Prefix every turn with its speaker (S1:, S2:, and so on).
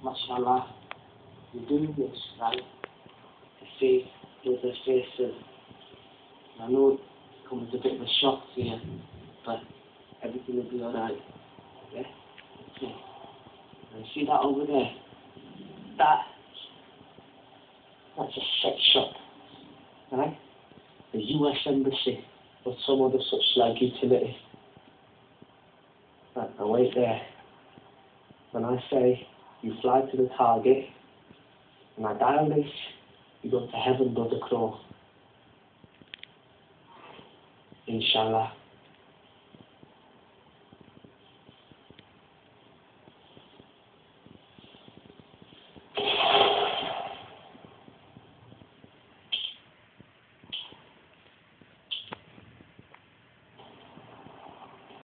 S1: mashallah, you're doing this, right, to see brothers' faces. I know it comes a bit of a shock to you, but everything will be alright. Yeah? Okay. And see that over there? That's a sex shop, right? The US Embassy, or some other such like utility. Right, now wait there. When I say you fly to the target, and I dial this, you go to heaven, brother Crow. Inshallah.